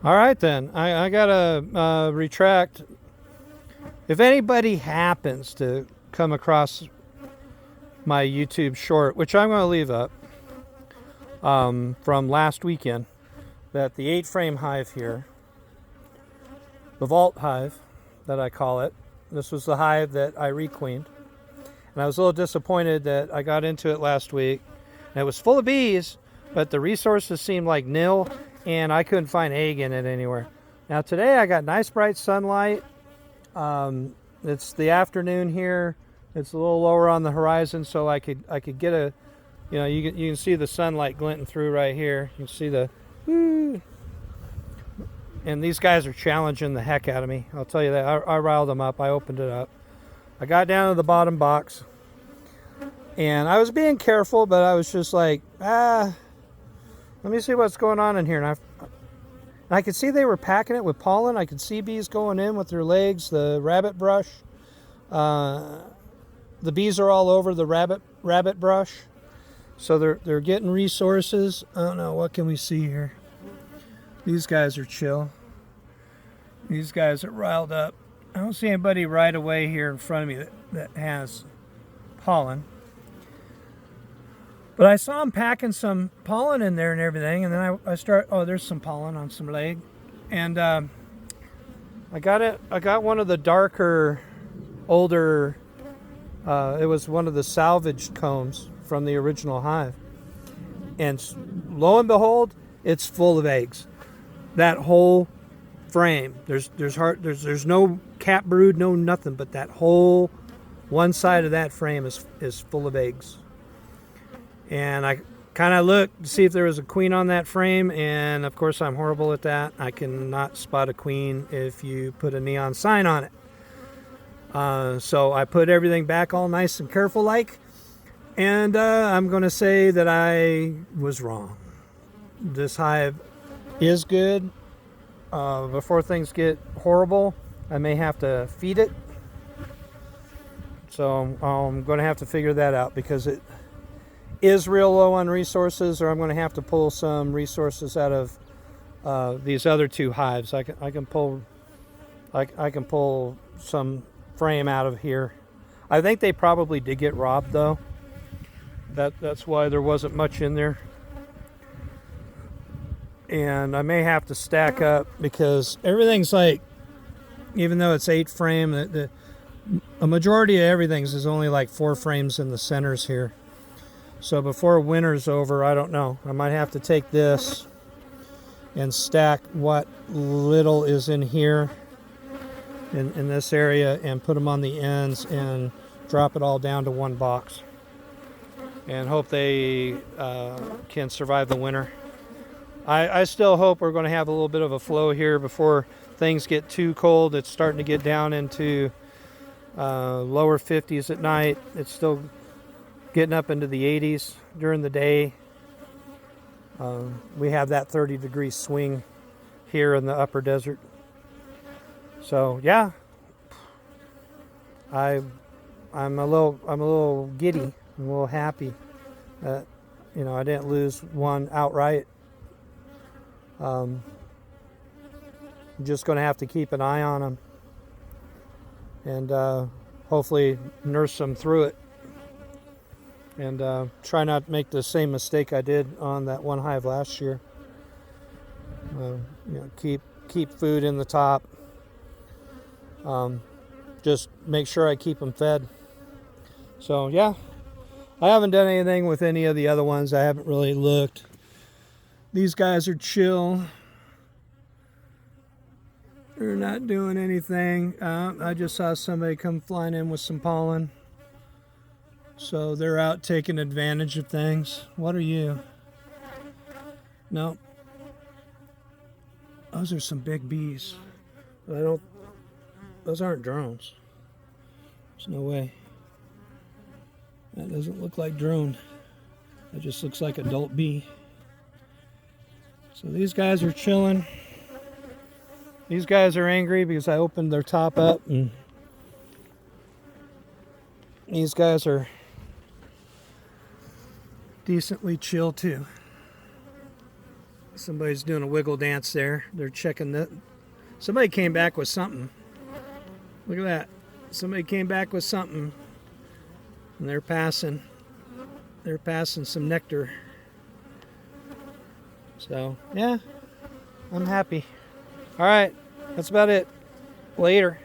All right, then. I got to retract. If anybody happens to come across my YouTube short, which I'm going to leave up, from last weekend, that the 8-frame hive here, the vault hive that I call it, this was the hive that I requeened. And I was a little disappointed that I got into it last week. And it was full of bees, but the resources seemed like nil, and I couldn't find egg in it anywhere. Now today I got nice bright sunlight. It's the afternoon here. It's a little lower on the horizon, so I could get a, you can see the sunlight glinting through right here. You can see the, and these guys are challenging the heck out of me. I'll tell you that. I riled them up. I opened it up. I got down to the bottom box, and I was being careful, but I was just like, let me see what's going on in here. And I could see they were packing it with pollen. I could see bees going in with their legs, the rabbit brush. The bees are all over the rabbit brush. So they're getting resources. I don't know, what can we see here? These guys are chill. These guys are riled up. I don't see anybody right away here in front of me that has pollen. But I saw them packing some pollen in there and everything, and then I start, there's some pollen on some leg. And I got one of the darker, older, it was one of the salvaged combs from the original hive. And lo and behold, it's full of eggs. That whole frame, there's no cap brood, no nothing, but that whole one side of that frame is full of eggs. And I kind of looked to see if there was a queen on that frame, and of course I'm horrible at that. I cannot spot a queen if you put a neon sign on it. So I put everything back all nice and careful like, and I'm going to say that I was wrong. This hive is good. Before things get horrible, I may have to feed it. So I'm going to have to figure that out, because it is real low on resources, or I'm going to have to pull some resources out of these other two hives. I can pull some frame out of here. I think they probably did get robbed though. That's why there wasn't much in there. And I may have to stack up, because everything's like, even though it's 8 frame, a majority of everything's is only like 4 frames in the centers here. So before winter's over, I don't know. I might have to take this and stack what little is in here, in this area, and put them on the ends and drop it all down to one box. And hope they can survive the winter. I still hope we're going to have a little bit of a flow here before things get too cold. It's starting to get down into lower 50s at night. It's still getting up into the 80s during the day. We have that 30-degree swing here in the upper desert. So yeah, I'm a little giddy. I'm a little happy that I didn't lose one outright. I'm just going to have to keep an eye on them and hopefully nurse them through it. And try not to make the same mistake I did on that one hive last year. Keep food in the top. Just make sure I keep them fed. So yeah, I haven't done anything with any of the other ones. I haven't really looked. These guys are chill. They're not doing anything. I just saw somebody come flying in with some pollen. So they're out taking advantage of things. What are you? No. Those are some big bees. Those aren't drones. There's no way. That doesn't look like drone. That just looks like adult bee. So these guys are chilling. These guys are angry because I opened their top up, and these guys are decently chill too. Somebody's doing a wiggle dance there. They're checking that. Somebody came back with something. Look at that. Somebody came back with something. And they're passing some nectar. So, yeah, I'm happy. All right, that's about it. Later.